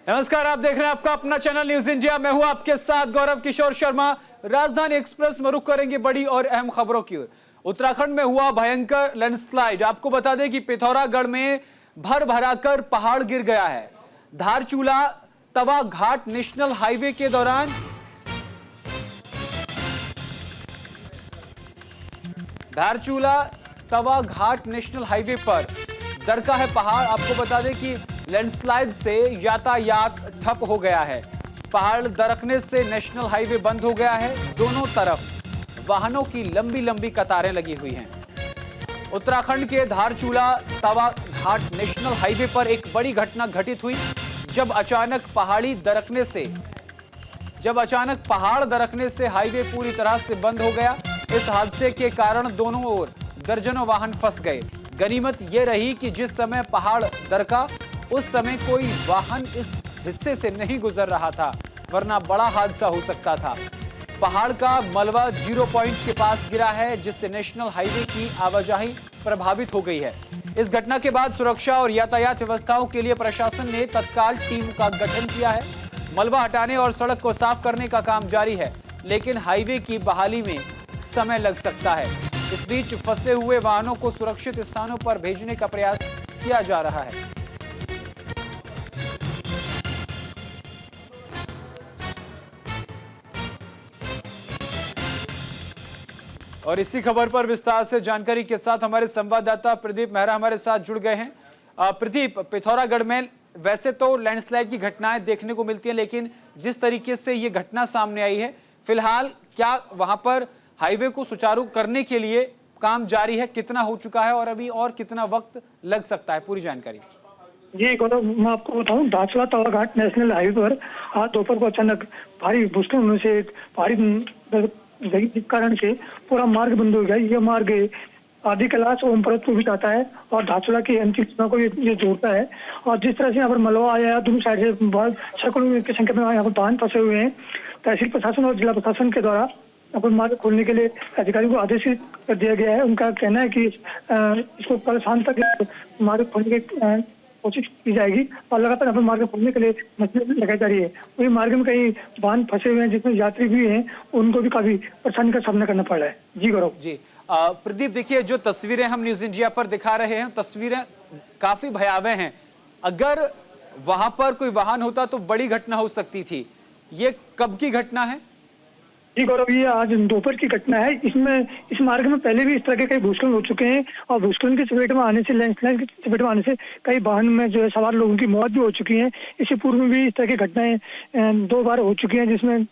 नमस्कार, आप देख रहे हैं आपका अपना चैनल न्यूज इंडिया। मैं हूं आपके साथ गौरव किशोर शर्मा। राजधानी एक्सप्रेस में रुक करेंगे बड़ी और अहम खबरों की ओर। उत्तराखंड में हुआ भयंकर लैंडस्लाइड। आपको बता दें कि पिथौरागढ़ में भर भराकर पहाड़ गिर गया है। धारचूला तवा घाट नेशनल हाईवे के दौरान धारचूला तवा घाट नेशनल हाईवे पर दरका है पहाड़। आपको बता दें कि लैंडस्लाइड से यातायात ठप हो गया है। पहाड़ दरकने से नेशनल हाईवे बंद हो गया है। दोनों तरफ वाहनों की लंबी लंबी कतारें लगी हुई हैं। उत्तराखंड के धारचूला तवा घाट नेशनल हाईवे पर एक बड़ी घटना घटित हुई जब अचानक पहाड़ दरकने से हाईवे पूरी तरह से बंद हो गया। इस हादसे के कारण दोनों ओर दर्जनों वाहन फंस गए। गनीमत यह रही कि जिस समय पहाड़ दरका उस समय कोई वाहन इस हिस्से से नहीं गुजर रहा था, वरना बड़ा हादसा हो सकता था। पहाड़ का मलबा 0 पॉइंट के पास गिरा है, जिससे नेशनल हाईवे की आवाजाही प्रभावित हो गई है। इस घटना के बाद सुरक्षा और यातायात व्यवस्थाओं के लिए प्रशासन ने तत्काल टीम का गठन किया है। मलबा हटाने और सड़क को साफ करने का काम जारी है, लेकिन हाईवे की बहाली में समय लग सकता है। इस बीच फंसे हुए वाहनों को सुरक्षित स्थानों पर भेजने का प्रयास किया जा रहा है। और इसी खबर पर विस्तार से जानकारी के साथ हमारे संवाददाता प्रदीप मेहरा हमारे साथ जुड़ गए हैं। प्रदीप, पिथौरागढ़ में वैसे तो लैंडस्लाइड की घटनाएं देखने को मिलती हैं, लेकिन जिस तरीके से ये घटना सामने आई है, फिलहाल क्या वहां पर हाईवे को सुचारू करने के लिए काम जारी है? कितना हो चुका है और अभी और कितना वक्त लग सकता है? पूरी जानकारी। जी गौरव, मैं आपको बताऊं, धारचूला तवा घाट नेशनल हाईवे पर आज दोपहर को अचानक भारी भूस्खलन होने से भारी कारण से पूरा मार्ग बंद हो गया। ये मार्ग आदि कैलाश ओम पर्वत को भी जाता है और धारचूला की अंतिम सीमा को ये जोड़ता है। और जिस तरह से यहाँ पर मलबा आया है, दोनों साइड से बहुत सैकड़ों की संख्या में यहाँ पर वाहन फंसे हुए हैं। तहसील प्रशासन और जिला प्रशासन के द्वारा यहाँ पर मार्ग खोलने के लिए अधिकारियों को आदेशित कर दिया गया है। उनका कहना है कि इसको कल शाम तक मार्ग खोलने की कोशिश की जाएगी और लगातार यहाँ पर मार्ग खोलने के लिए मशीन लगाई जा रही है। वही मार्ग में कई वाहन फंसे हुए हैं, जिसमें यात्री भी हैं, उनको भी काफी परेशानी का सामना करना पड़ रहा है। जी गौरव। जी प्रदीप, देखिए जो तस्वीरें हम न्यूज इंडिया पर दिखा रहे हैं, तस्वीरें काफी भयावह हैं। अगर वहां पर कोई वाहन होता तो बड़ी घटना हो सकती थी। ये कब की घटना है? जी गौरव, ये आज दोपहर की घटना है। इसमें इस मार्ग में पहले भी इस तरह के कई भूस्खलन हो चुके हैं और भूस्खलन की चपेट में आने से, लैंडस्लाइड की चपेट में आने से कई वाहन में जो है सवार लोगों की मौत भी हो चुकी है। इससे पूर्व में भी इस तरह की घटनाएं 2 बार हो चुकी हैं, जिसमें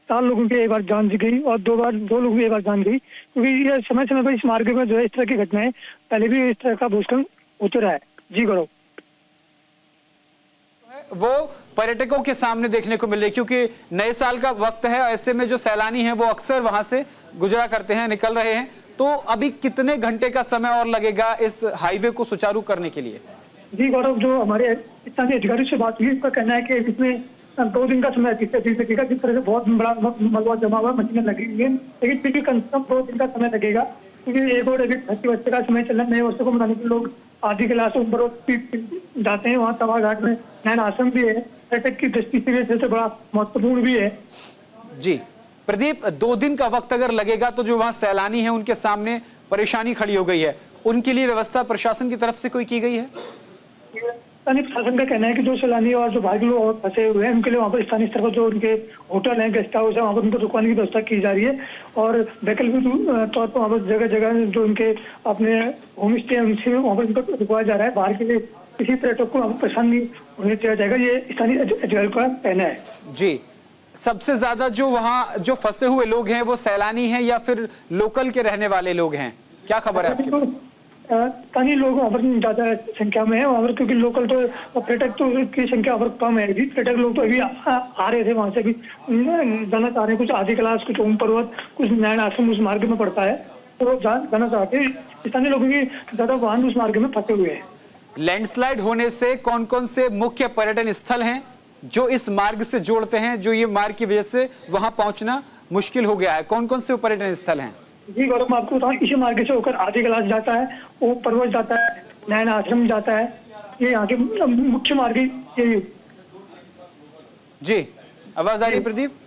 4 लोगों की एक बार जान गई और 2 लोगों की एक बार जान गई। क्योंकि ये समय समय पर इस मार्ग में जो है इस तरह की घटनाएं पहले भी इस तरह का भूस्खलन होते रहा है। जी गौरव। वो पर्यटकों के सामने देखने को मिल रही, क्योंकि नए साल का वक्त है। ऐसे में जो सैलानी हैं वो अक्सर वहां से गुजरा करते हैं, निकल रहे हैं। तो अभी कितने घंटे का समय और लगेगा इस हाईवे को सुचारू करने के लिए? जी गौरव, जो हमारे स्थानीय अधिकारी से बात हुई, उसका कहना है कि इसमें 2 दिन का समय लगेगा। जिस तरह से बहुत बड़ा मलबा जमा हुआ, मशीनें लगी हुई है, लेकिन फिर भी कम से कम 2 दिन का समय लगेगा। क्योंकि एक और अभी 30 वर्ष का समय चल रहा है। नए वर्ष को मनाने के लोग आदि कैलाश जाते हैं। वहाँ तवा घाट में नैन आश्रम भी है, पर्यटक की दृष्टि से सबसे बड़ा महत्वपूर्ण भी है। जी प्रदीप, 2 दिन का वक्त अगर लगेगा तो जो वहाँ सैलानी है उनके सामने परेशानी खड़ी हो गई है, उनके लिए व्यवस्था प्रशासन की तरफ से कोई की गई है? स्थानीय प्रशासन का कहना है कि जो सैलानी और जो बाहरी लोग और फंसे हुए हैं, उनके लिए वहाँ पर स्थानीय स्तर पर जो उनके होटल हैं, गेस्ट हाउस है, वहाँ पर उनको रुकवाने की व्यवस्था की जा रही है। और वैकल्पिक तौर पर वहाँ पर जगह जगह जो उनके अपने होम स्टे है, उनसे वहाँ पर उनको रुकवाया जा रहा है। बाहर के लिए किसी पर्यटक को वहाँ पर परेशान नहीं होने दिया जाएगा, ये स्थानीय अधिकारियों का कहना है। जी, सबसे ज्यादा जो वहाँ जो फंसे हुए लोग हैं वो सैलानी हैं या फिर लोकल के रहने वाले लोग हैं? क्या खबर है आपकी? स्थानीय लोग वहाँ पर ज्यादा संख्या में है वहाँ पर, क्योंकि लोकल तो पर्यटक तो की संख्या वहाँ पर कम है। पर्यटक लोग तो अभी आ रहे थे, वहाँ से भी जाना चाह रहे हैं। कुछ आदि कैलाश, कुछ ओम पर्वत, कुछ नैन आश्रम उस मार्ग में पड़ता है, तो जाना चाहते हैं। स्थानीय लोगों की ज्यादा वाहन उस मार्ग में फंसे हुए हैं। लैंडस्लाइड होने से कौन कौन से मुख्य पर्यटन स्थल हैं जो इस मार्ग से जोड़ते हैं, जो ये मार्ग की वजह से वहां पहुंचना मुश्किल हो गया है? कौन कौन से पर्यटन स्थल हैं? जी गौरव, मैं आपको बताऊं, इसी मार्ग से होकर आदि कैलाश जाता है, ओम पर्वत जाता है, नैन आश्रम जाता है। ये यहाँ के मुख्य मार्ग यही। जी, आवाज आ रही है प्रदीप?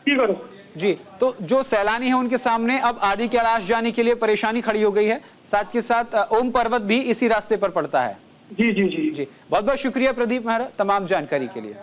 ठीक है जी, तो जो सैलानी है उनके सामने अब आदि कैलाश जाने के लिए परेशानी खड़ी हो गई है, साथ के साथ ओम पर्वत भी इसी रास्ते पर पड़ता है। जी जी जी जी, बहुत बहुत शुक्रिया प्रदीप मेहरा तमाम जानकारी के लिए।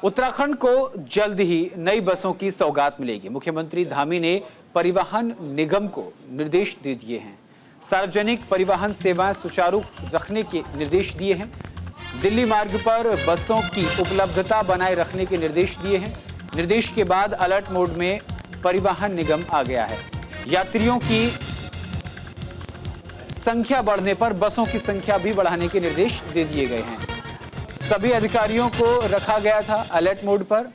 उत्तराखंड को जल्द ही नई बसों की सौगात मिलेगी। मुख्यमंत्री धामी ने परिवहन निगम को निर्देश दे दिए हैं। सार्वजनिक परिवहन सेवाएं सुचारू रखने के निर्देश दिए हैं। दिल्ली मार्ग पर बसों की उपलब्धता बनाए रखने के निर्देश दिए हैं। निर्देश के बाद अलर्ट मोड में परिवहन निगम आ गया है। यात्रियों की संख्या बढ़ने पर बसों की संख्या भी बढ़ाने के निर्देश दे दिए गए हैं। सभी अधिकारियों को रखा गया था अलर्ट मोड पर।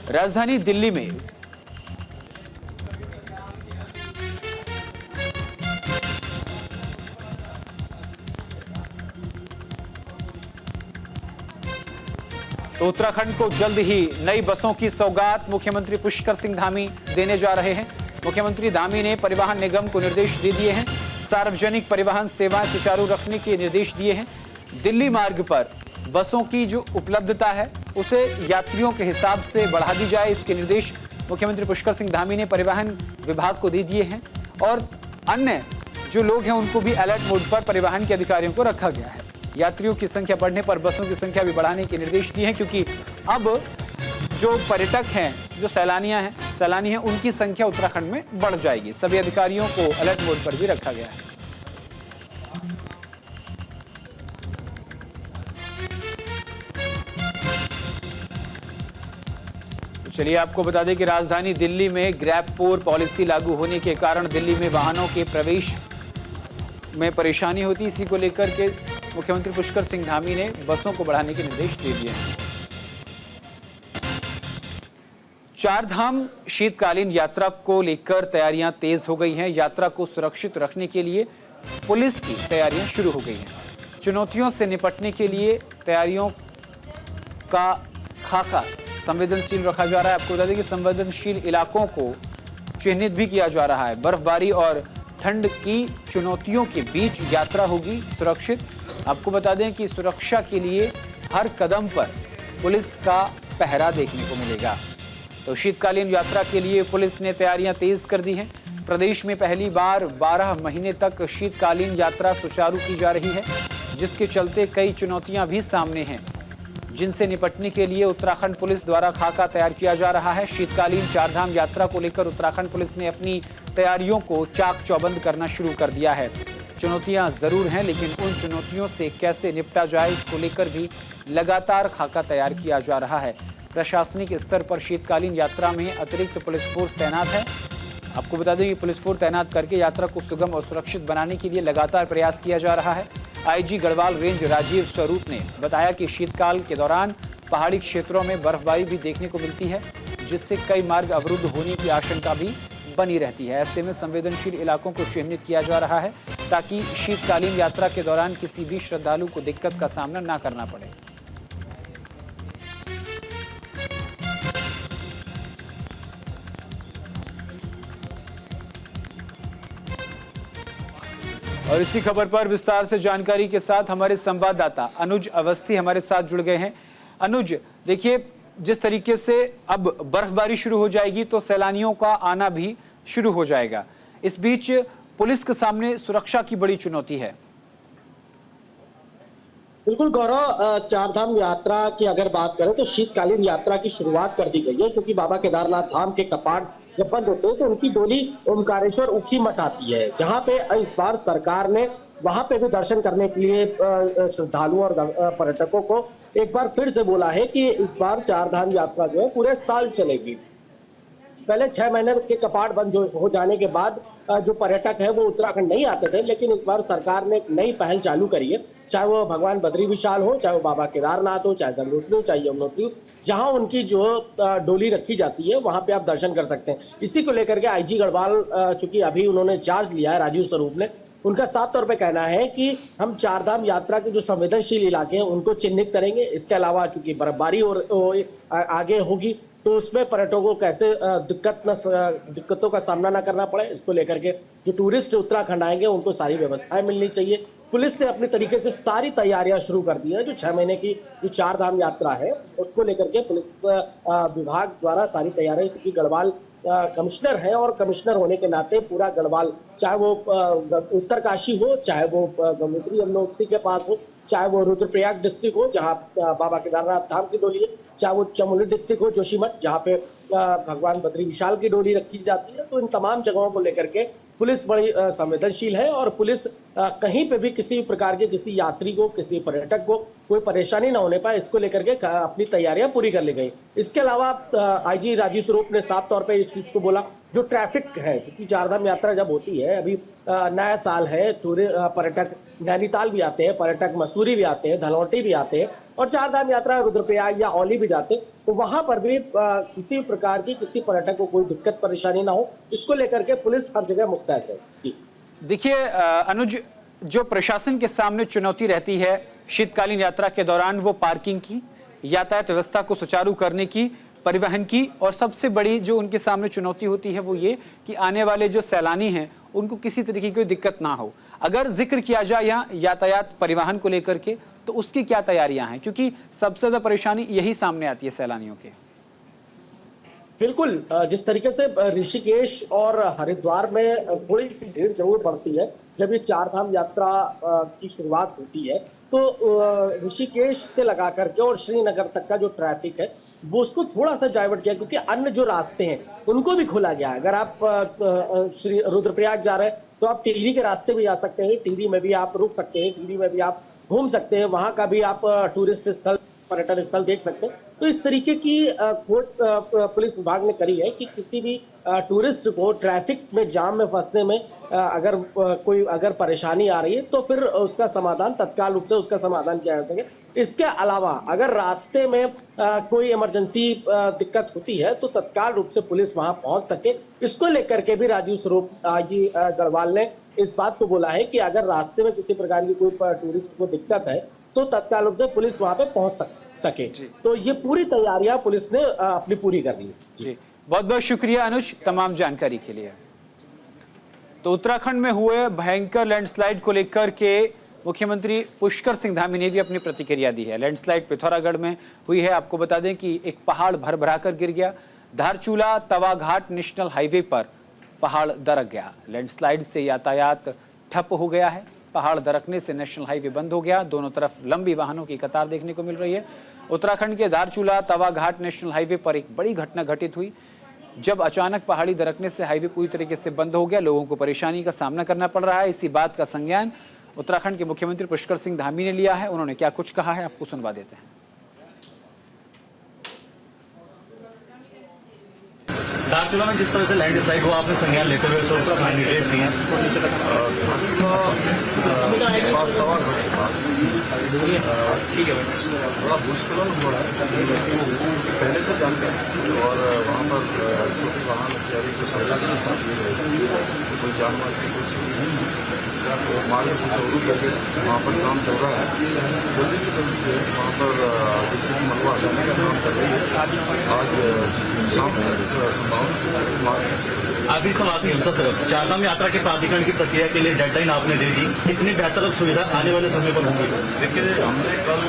राजधानी दिल्ली में तो उत्तराखंड को जल्द ही नई बसों की सौगात मुख्यमंत्री पुष्कर सिंह धामी देने जा रहे हैं। मुख्यमंत्री धामी ने परिवहन निगम को निर्देश दे दिए हैं। सार्वजनिक परिवहन सेवाएं सुचारू रखने के निर्देश दिए हैं। दिल्ली मार्ग पर बसों की जो उपलब्धता है उसे यात्रियों के हिसाब से बढ़ा दी जाए, इसके निर्देश मुख्यमंत्री पुष्कर सिंह धामी ने परिवहन विभाग को दे दिए हैं। और अन्य जो लोग हैं उनको भी अलर्ट मोड पर परिवहन के अधिकारियों को रखा गया है। यात्रियों की संख्या बढ़ने पर बसों की संख्या भी बढ़ाने के निर्देश दिए हैं, क्योंकि अब जो पर्यटक हैं, जो सैलानी हैं, उनकी संख्या उत्तराखंड में बढ़ जाएगी। सभी अधिकारियों को अलर्ट मोड पर भी रखा गया है। तो चलिए आपको बता दें कि राजधानी दिल्ली में ग्रैब 4 पॉलिसी लागू होने के कारण दिल्ली में वाहनों के प्रवेश में परेशानी होती। इसी को लेकर के मुख्यमंत्री पुष्कर सिंह धामी ने बसों को बढ़ाने के निर्देश दे दिए हैं। चारधाम शीतकालीन यात्रा को लेकर तैयारियां तेज हो गई हैं। यात्रा को सुरक्षित रखने के लिए पुलिस की तैयारियां शुरू हो गई हैं। चुनौतियों से निपटने के लिए तैयारियों का खाका संवेदनशील रखा जा रहा है। आपको बता दें कि संवेदनशील इलाकों को चिन्हित भी किया जा रहा है। बर्फबारी और ठंड की चुनौतियों के बीच यात्रा होगी सुरक्षित। आपको बता दें कि सुरक्षा के लिए हर कदम पर पुलिस का पहरा देखने को मिलेगा। तो शीतकालीन यात्रा के लिए पुलिस ने तैयारियां तेज कर दी हैं। प्रदेश में पहली बार 12 महीने तक शीतकालीन यात्रा सुचारू की जा रही है, जिसके चलते कई चुनौतियां भी सामने हैं, जिनसे निपटने के लिए उत्तराखंड पुलिस द्वारा खाका तैयार किया जा रहा है। शीतकालीन चारधाम यात्रा को लेकर उत्तराखंड पुलिस ने अपनी तैयारियों को चाक चौबंद करना शुरू कर दिया है। चुनौतियां जरूर हैं, लेकिन उन चुनौतियों से कैसे निपटा जाए इसको लेकर भी लगातार खाका तैयार किया जा रहा है। प्रशासनिक स्तर पर शीतकालीन यात्रा में अतिरिक्त पुलिस फोर्स तैनात है। आपको बता दें कि पुलिस फोर्स तैनात करके यात्रा को सुगम और सुरक्षित बनाने के लिए लगातार प्रयास किया जा रहा है। आईजी गढ़वाल रेंज राजीव स्वरूप ने बताया कि शीतकाल के दौरान पहाड़ी क्षेत्रों में बर्फबारी भी देखने को मिलती है, जिससे कई मार्ग अवरुद्ध होने की आशंका भी बनी रहती है। ऐसे में संवेदनशील इलाकों को चिन्हित किया जा रहा है, ताकि शीतकालीन यात्रा के दौरान किसी भी श्रद्धालु को दिक्कत का सामना ना करना पड़े। और इसी खबर पर विस्तार से जानकारी के साथ हमारे संवाददाता अनुज अवस्थी हमारे साथ जुड़ गए हैं। अनुज, देखिए जिस तरीके से अब बर्फबारी शुरू हो जाएगी तो सैलानियों का आना भी शुरू हो जाएगा। इस बीच पुलिस के सामने सुरक्षा की बड़ी चुनौती है। बिल्कुल गौरव, चारधाम यात्रा की अगर बात करें तो शीतकालीन यात्रा की शुरुआत कर दी गई है, क्योंकि बाबा केदारनाथ धाम के कपाट जब बंद होते हैं तो उनकी डोली ओमकारेश्वर ऊखी मठ आती है, जहां पे इस बार सरकार ने वहां पे भी दर्शन करने के लिए श्रद्धालुओं और पर्यटकों को एक बार फिर से बोला है कि इस बार चारधाम यात्रा जो है पूरे साल चलेगी। पहले 6 महीने के कपाट बंद हो जाने के बाद जो पर्यटक है वो उत्तराखंड नहीं आते थे, लेकिन इस बार सरकार ने एक नई पहल चालू करी है। चाहे वो भगवान बद्री विशाल हो, चाहे वो बाबा केदारनाथ हो, चाहे गंगोत्री हो, चाहे यमुनोत्री हो, जहां उनकी जो डोली रखी जाती है वहां पे आप दर्शन कर सकते हैं। इसी को लेकर के आईजी गढ़वाल, चूंकि अभी उन्होंने चार्ज लिया है राजीव स्वरूप ने, उनका साफ तौर पे कहना है कि हम चारधाम यात्रा के जो संवेदनशील इलाके हैं उनको चिन्हित करेंगे। इसके अलावा चूंकि बर्फबारी और आगे होगी तो उसमें पर्यटकों को कैसे दिक्कतों का सामना ना करना पड़े, इसको लेकर के जो टूरिस्ट उत्तराखंड आएंगे उनको सारी व्यवस्थाएं मिलनी चाहिए। पुलिस ने अपनी तरीके से सारी तैयारियां शुरू कर दी है। जो 6 महीने की जो चारधाम यात्रा है उसको लेकर के पुलिस विभाग द्वारा सारी तैयारियां, चूंकि गढ़वाल कमिश्नर है और कमिश्नर होने के नाते पूरा गढ़वाल, चाहे वो उत्तरकाशी हो, चाहे वो गंगोत्री यमुनोत्री के पास हो, चाहे वो रुद्रप्रयाग डिस्ट्रिक्ट हो जहां बाबा केदारनाथ धाम की डोली है, चाहे वो चमोली डिस्ट्रिक्ट हो जोशीमठ जहां पे भगवान बद्री विशाल की डोली रखी जाती है। तो इन तमाम जगहों को लेकर के पुलिस बड़ी संवेदनशील है और पुलिस कहीं पे भी किसी प्रकार के किसी यात्री को, किसी पर्यटक को कोई परेशानी ना होने पाए, इसको लेकर के अपनी तैयारियां पूरी कर ली गई। इसके अलावा आईजी राजीव स्वरूप ने साफ तौर पे इस चीज को बोला, जो ट्रैफिक है, क्योंकि चारधाम यात्रा जब होती है, अभी नया साल है, पर्यटक नैनीताल भी आते हैं, पर्यटक मसूरी भी आते हैं, धनौल्टी भी आते हैं और चारधाम यात्रा रुद्रप्रयाग या औली भी जाते हैं, तो वहां पर भी किसी प्रकार की किसी पर्यटक को कोई दिक्कत परेशानी ना हो, इसको लेकर के पुलिस हर जगह मुस्तैद है। जी देखिए अनुज, जो प्रशासन के सामने चुनौती रहती है शीतकालीन यात्रा के दौरान, वो पार्किंग की, यातायात व्यवस्था को सुचारू करने की, परिवहन की, और सबसे बड़ी जो उनके सामने चुनौती होती है वो ये कि आने वाले जो सैलानी हैं उनको किसी तरीके की दिक्कत ना हो। अगर जिक्र किया जाए यहाँ यातायात परिवहन को लेकर के, तो उसकी क्या तैयारियां हैं, क्योंकि सबसे ज्यादा परेशानी यही सामने आती है सैलानियों के। बिल्कुल, जिस तरीके से ऋषिकेश और हरिद्वार में थोड़ी सी भीड़ जरूर बढ़ती है जब ये चारधाम यात्रा की शुरुआत होती है, तो ऋषिकेश से लगा करके और श्रीनगर तक का जो ट्रैफिक है वो उसको थोड़ा सा डाइवर्ट किया, क्योंकि अन्य जो रास्ते हैं उनको भी खोला गया है। अगर आप श्री रुद्रप्रयाग जा रहे हैं तो आप टिहरी के रास्ते भी जा सकते हैं, टिहरी में भी आप रुक सकते हैं, टिहरी में भी आप घूम सकते हैं, वहां का भी आप टूरिस्ट स्थल, पर्यटन स्थल देख सकते हैं। तो इस तरीके की खोज पुलिस विभाग ने करी है कि किसी भी टूरिस्ट को ट्रैफिक में जाम में फंसने में अगर परेशानी आ रही है तो फिर उसका समाधान तत्काल रूप से उसका समाधान किया जा सके। इसके अलावा अगर रास्ते में कोई इमरजेंसी दिक्कत होती है तो तत्काल रूप से पुलिस वहां पहुंच सके, इसको लेकर के भी राजीव स्वरूप आईजी गढ़वाल ने इस बात को बोला है कि अगर रास्ते में किसी प्रकार की कोई टूरिस्ट को दिक्कत है तो तत्काल रूप से पुलिस वहां पे पहुंच सके। तो ये पूरी तैयारियां पुलिस ने अपनी पूरी कर ली है। जी, बहुत बहुत शुक्रिया अनुज तमाम जानकारी के लिए। तो उत्तराखंड में हुए भयंकर लैंडस्लाइड को लेकर के मुख्यमंत्री पुष्कर सिंह धामी ने भी अपनी प्रतिक्रिया दी है। लैंडस्लाइड पिथौरागढ़ में हुई है। आपको बता दें कि एक पहाड़ भर कर गिर गया। धारचूला तवाघाट नेशनल हाईवे पर पहाड़ दरक गया। लैंडस्लाइड से यातायात ठप हो गया है। पहाड़ दरकने से नेशनल हाईवे बंद हो गया। दोनों तरफ लंबी वाहनों की कतार देखने को मिल रही है। उत्तराखंड के धारचूला तवाघाट नेशनल हाईवे पर एक बड़ी घटना घटित हुई, जब अचानक पहाड़ी दरकने से हाईवे पूरी तरीके से बंद हो गया। लोगों को परेशानी का सामना करना पड़ रहा है। इसी बात का संज्ञान उत्तराखंड के मुख्यमंत्री पुष्कर सिंह धामी ने लिया है। उन्होंने क्या कुछ कहा है आपको सुनवा देते हैं। धारचूला में जिस तरह से लैंडस्लाइड हुआ, आपने संज्ञान लेते हुए उसको अपना निर्देश दिए। बड़ा भूस्खलन हो रहा है, पहले से जानते हैं, और वहाँ पर छोटे वाहन इत्यादि से कोई जानवर की कुछ मार्ग कुछ अवरुद्ध करके वहाँ पर काम चल रहा है। जल्दी से जल्दी वहाँ पर जैसे कि मलबा हटाने का काम कर रही है। आज शाम तक संभावना आखिरी सवाल से सर, चारधाम यात्रा के प्राधिकरण की प्रक्रिया के लिए डेडलाइन आपने दे दी, कितनी बेहतर सुविधा आने वाले समय पर होंगी? देखिए, हमने कल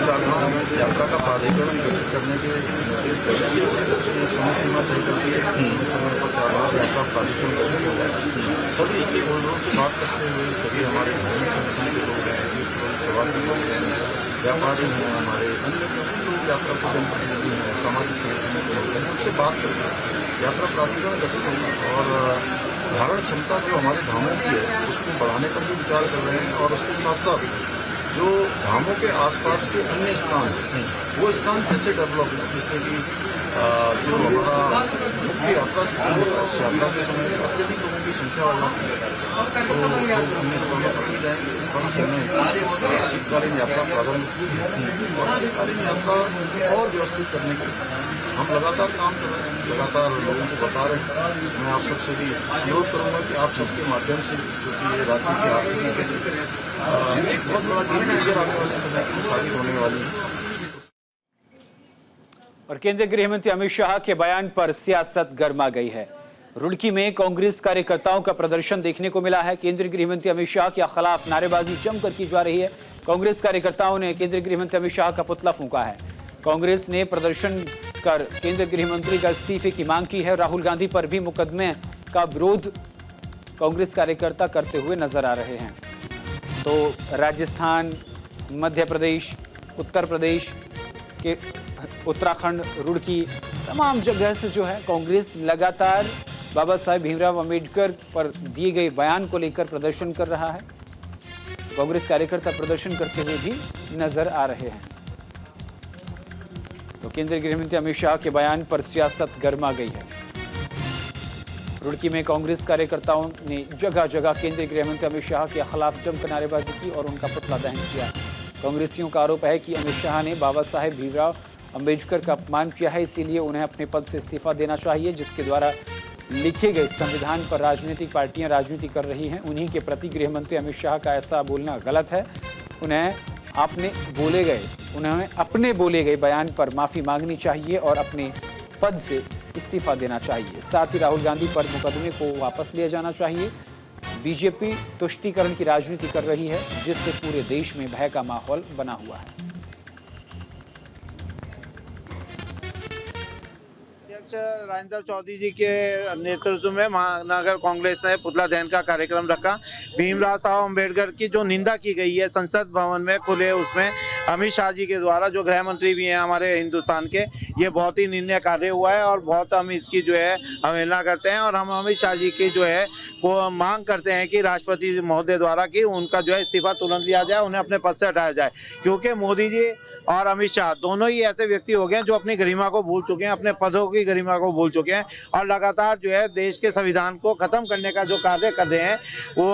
चारधाम यात्रा का प्राधिकरण गठित करने के निर्देश पहले से उसमें समय सीमा तय करती है। समय पर चारधाम यात्रा प्राधिकरण गठित हो जाए। सभी स्टेक होल्डरों से बात करते हुए सभी हमारे धार्मिक संगठन के लोग हैं, सेवा के लोग हैं, व्यापारी हैं, हमारे यात्रा के जनप्रतिनिधि हैं, सामाजिक संगठनों के लोग हैं, सबसे बात करके यात्रा प्राधिकरण गठित होगा और धारण क्षमता जो हमारे धामों की है उसको बढ़ाने पर भी विचार कर रहे हैं। और उसके साथ साथ जो धामों के आसपास के अन्य स्थान हैं वो स्थान कैसे डेवलप हो, जिससे कि जो हमारा मुख्य यात्रा से उस यात्रा के समय अत्यधिक लोगों की संख्या बढ़ जाती है। तो जो अन्य स्थानों पर भी जाएंगे, इस पर हमने शीतकालीन यात्रा प्रारंभ की है और शीतकालीन यात्रा और व्यवस्थित करने के हम लगातार काम कर रहे हैं, लगातार लोगों को बता रहे हैं। मैं आप सबसे भी अनुरोध करूँगा कि आप सबके माध्यम से, क्योंकि ये राज्य की आर्थिकी के लिए एक बहुत बड़ा गेम चेंजर आने वाले समय में साबित होने वाली है। और केंद्रीय गृह मंत्री अमित शाह के बयान पर सियासत गर्मा गई है। रुड़की में कांग्रेस कार्यकर्ताओं का प्रदर्शन देखने को मिला है। केंद्रीय गृह मंत्री अमित शाह के खिलाफ नारेबाजी जमकर की जा रही है। कांग्रेस कार्यकर्ताओं ने केंद्रीय गृह मंत्री अमित शाह का पुतला फूंका है। कांग्रेस ने प्रदर्शन कर केंद्रीय गृह मंत्री का इस्तीफे की मांग की है। राहुल गांधी पर भी मुकदमे का विरोध कांग्रेस कार्यकर्ता करते हुए नजर आ रहे हैं। तो राजस्थान, मध्य प्रदेश, उत्तर प्रदेश के उत्तराखंड, रुड़की, तमाम जगह से जो है कांग्रेस लगातार बाबा साहेब भीमराव अंबेडकर पर दिए गए बयान को लेकर प्रदर्शन कर रहा है। कांग्रेस कार्यकर्ता प्रदर्शन करते हुए भी नजर आ रहे हैं। तो केंद्रीय गृह मंत्री अमित शाह के बयान पर सियासत गर्मा गई है। रुड़की में कांग्रेस कार्यकर्ताओं ने जगह जगह केंद्रीय गृह मंत्री अमित शाह के खिलाफ जमकर नारेबाजी की और उनका पुतला दहन किया। कांग्रेसियों का आरोप है कि अमित शाह ने बाबा साहेब भीमराव अंबेडकर का अपमान किया है, इसीलिए उन्हें अपने पद से इस्तीफा देना चाहिए। जिसके द्वारा लिखे गए संविधान पर राजनीतिक पार्टियां राजनीति कर रही हैं, उन्हीं के प्रति गृह मंत्री अमित शाह का ऐसा बोलना गलत है। उन्हें अपने बोले गए बयान पर माफी मांगनी चाहिए और अपने पद से इस्तीफा देना चाहिए। साथ ही राहुल गांधी पर मुकदमे को वापस लिया जाना चाहिए। बीजेपी तुष्टीकरण की राजनीति कर रही है, जिससे पूरे देश में भय का माहौल बना हुआ है। राजेंद्र चौधरी जी के नेतृत्व में महानगर कांग्रेस ने पुतला दहन का कार्यक्रम रखा। भीमराव साहब अम्बेडकर की जो निंदा की गई है संसद भवन में खुले, उसमें अमित शाह जी के द्वारा, जो गृह मंत्री भी हैं हमारे हिंदुस्तान के, ये बहुत ही निंदनीय कार्य हुआ है और बहुत हम इसकी जो है अवहेलना करते हैं। और हम अमित शाह जी की जो है वो मांग करते हैं कि राष्ट्रपति महोदय द्वारा कि उनका जो है इस्तीफा तुरंत लिया जाए, उन्हें अपने पद से हटाया जाए। क्योंकि मोदी जी और अमित शाह दोनों ही ऐसे व्यक्ति हो गए हैं जो अपनी गरिमा को भूल चुके हैं, अपने पदों की गरिमा को भूल चुके हैं और लगातार जो है देश के संविधान को खत्म करने का जो कार्य कर रहे हैं वो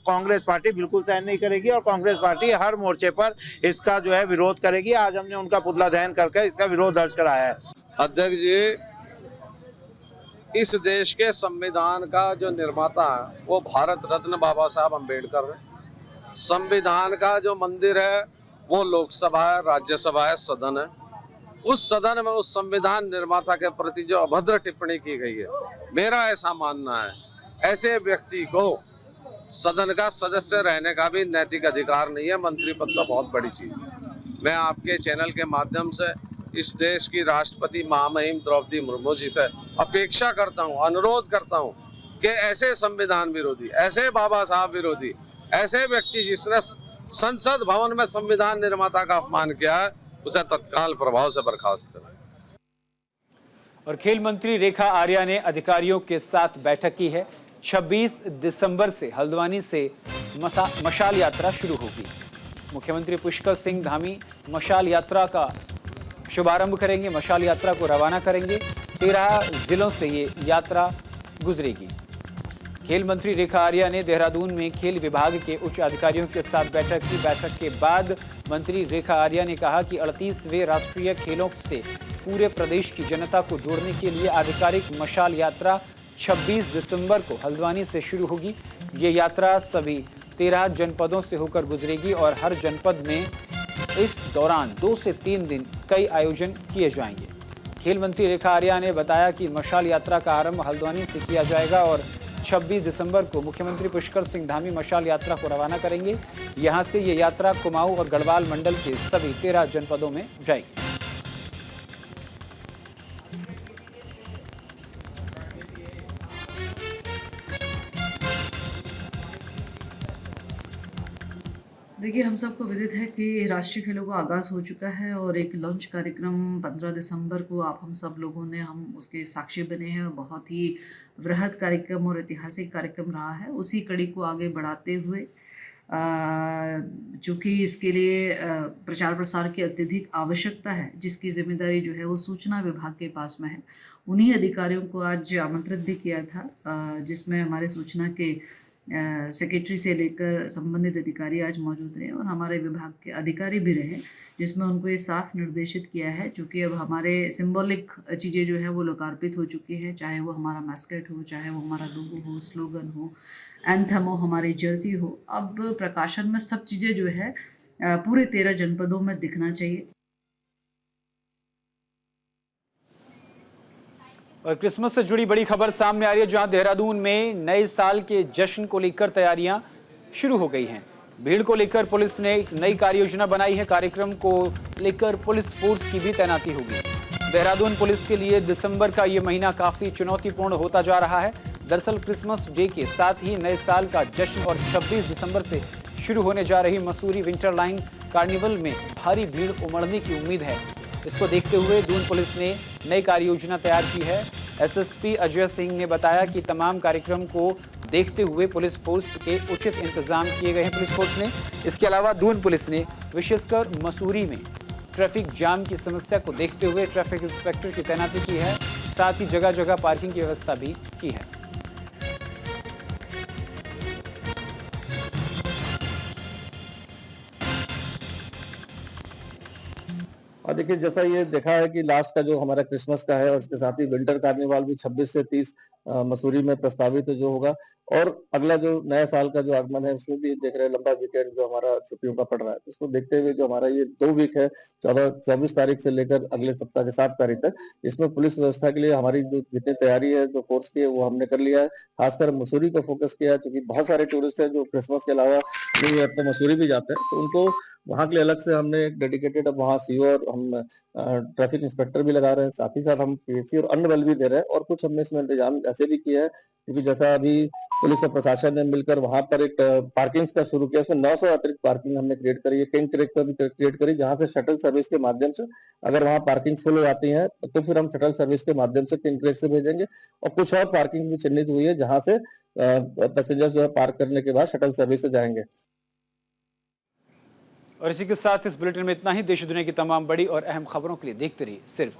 कांग्रेस पार्टी बिल्कुल सहन नहीं करेगी और कांग्रेस पार्टी हर मोर्चे पर इसका जो है विरोध करेगी। आज हमने उनका पुतला दहन करके इसका विरोध दर्ज कराया है। अध्यक्ष जी, इस देश के संविधान का जो निर्माता है वो भारत रत्न बाबा साहब अम्बेडकर है। संविधान का जो मंदिर है वो लोकसभा है, राज्यसभा है, सदन है। उस सदन में उस संविधान निर्माता के प्रति जो अभद्र टिप्पणी की गई है, मेरा ऐसा मानना है ऐसे व्यक्ति को सदन का सदस्य रहने का भी नैतिक अधिकार नहीं है। मंत्री पद तो बहुत बड़ी चीज है। मैं आपके चैनल के माध्यम से इस देश की राष्ट्रपति महामहिम द्रौपदी मुर्मू जी से अपेक्षा करता हूँ, अनुरोध करता हूँ कि ऐसे संविधान विरोधी, ऐसे बाबा साहब विरोधी, ऐसे व्यक्ति जिसने संसद भवन में संविधान निर्माता का अपमान किया है, उसे तत्काल प्रभाव से बर्खास्त करें। और खेल मंत्री रेखा आर्या ने अधिकारियों के साथ बैठक की है। 26 दिसंबर से हल्द्वानी से मशाल यात्रा शुरू होगी। मुख्यमंत्री पुष्कर सिंह धामी मशाल यात्रा का शुभारंभ करेंगे, मशाल यात्रा को रवाना करेंगे। 13 जिलों से ये यात्रा गुजरेगी। खेल मंत्री रेखा आर्या ने देहरादून में खेल विभाग के उच्च अधिकारियों के साथ बैठक की। बैठक के बाद मंत्री रेखा आर्या ने कहा कि 38वें राष्ट्रीय खेलों से पूरे प्रदेश की जनता को जोड़ने के लिए आधिकारिक मशाल यात्रा 26 दिसंबर को हल्द्वानी से शुरू होगी। ये यात्रा सभी 13 जनपदों से होकर गुजरेगी और हर जनपद में इस दौरान 2 से 3 दिन कई आयोजन किए जाएंगे। खेल मंत्री रेखा आर्या ने बताया कि मशाल यात्रा का आरंभ हल्द्वानी से किया जाएगा और 26 दिसंबर को मुख्यमंत्री पुष्कर सिंह धामी मशाल यात्रा को रवाना करेंगे। यहां से ये यात्रा कुमाऊं और गढ़वाल मंडल के सभी 13 जनपदों में जाएगी। देखिए, हम सबको विदित है कि राष्ट्रीय खेलों का आगाज़ हो चुका है और एक लॉन्च कार्यक्रम 15 दिसंबर को आप हम सब लोगों ने हम उसके साक्षी बने हैं। बहुत ही बृहद कार्यक्रम और ऐतिहासिक कार्यक्रम रहा है। उसी कड़ी को आगे बढ़ाते हुए चूँकि इसके लिए प्रचार प्रसार की अत्यधिक आवश्यकता है, जिसकी जिम्मेदारी जो है वो सूचना विभाग के पास में है। उन्हीं अधिकारियों को आज आमंत्रित भी किया था, जिसमें हमारे सूचना के सेक्रेटरी से लेकर संबंधित अधिकारी आज मौजूद रहे और हमारे विभाग के अधिकारी भी रहे, जिसमें उनको ये साफ निर्देशित किया है, चूँकि अब हमारे सिंबॉलिक चीज़ें जो हैं वो लोकार्पित हो चुकी हैं, चाहे वो हमारा मैस्केट हो, चाहे वो हमारा लोगो हो, स्लोगन हो, एंथम हो, हमारी जर्सी हो। अब प्रकाशन में सब चीज़ें जो है पूरे 13 जनपदों में दिखना चाहिए। और क्रिसमस से जुड़ी बड़ी खबर सामने आ रही है, जहां देहरादून में नए साल के जश्न को लेकर तैयारियां शुरू हो गई हैं। भीड़ को लेकर पुलिस ने एक नई कार्य योजना बनाई है। कार्यक्रम को लेकर पुलिस फोर्स की भी तैनाती होगी। देहरादून पुलिस के लिए दिसंबर का ये महीना काफी चुनौतीपूर्ण होता जा रहा है। दरअसल क्रिसमस डे के साथ ही नए साल का जश्न और 26 दिसंबर से शुरू होने जा रही मसूरी विंटर लाइन कार्निवल में भारी भीड़ उमड़ने की उम्मीद है। इसको देखते हुए दून पुलिस ने नई कार्य योजना तैयार की है। एसएसपी अजय सिंह ने बताया कि तमाम कार्यक्रम को देखते हुए पुलिस फोर्स के उचित इंतजाम किए गए हैं पुलिस फोर्स ने। इसके अलावा दून पुलिस ने विशेषकर मसूरी में ट्रैफिक जाम की समस्या को देखते हुए ट्रैफिक इंस्पेक्टर की तैनाती की है, साथ ही जगह जगह पार्किंग की व्यवस्था भी की है। और देखिए, जैसा ये देखा है कि लास्ट का जो हमारा क्रिसमस का है और इसके साथ ही विंटर कार्निवाल भी 26 से 30 मसूरी में प्रस्तावित जो होगा, और अगला जो नया साल का जो आगमन है उसमें भी देख रहे हैं लंबा वीकेंड जो हमारा छुट्टियों का पड़ रहा है। इसको देखते हुए जो हमारा ये 2 वीक है 24 तारीख से लेकर अगले सप्ताह के 7 तारीख तक, इसमें पुलिस व्यवस्था के लिए हमारी जो जितनी तैयारी है जो फोर्स की है वो हमने कर लिया है। खासकर मसूरी को फोकस किया है, क्योंकि बहुत सारे टूरिस्ट है जो क्रिसमस के अलावा अपने मसूरी भी जाते हैं, तो उनको वहाँ के लिए अलग से हमने एक डेडिकेटेड अब वहाँ सीओ और हम ट्रैफिक इंस्पेक्टर भी लगा रहे हैं, साथ ही साथ हम पीएससी और अन्य बल भी दे रहे हैं। और कुछ हमने इसमें इंतजाम ऐसे भी किया है, क्योंकि जैसा अभी पुलिस और प्रशासन ने मिलकर वहां पर एक पार्किंग का शुरू किया, उसमें 900 अतिरिक्त पार्किंग हमने क्रिएट करी है, किंग क्रेक पर भी क्रिएट करी, जहां से शटल सर्विस के माध्यम से अगर वहां पार्किंग फुल हो जाती है तो फिर हम शटल सर्विस के माध्यम से किंग क्रेक से भेजेंगे। और कुछ और पार्किंग भी चिन्हित हुई है जहां से पैसेंजर्स जो है पार्क करने के बाद शटल सर्विस से जाएंगे। और इसी के साथ इस बुलेटिन में इतना ही। देश दुनिया की तमाम बड़ी और अहम खबरों के लिए देखते रहिए सिर्फ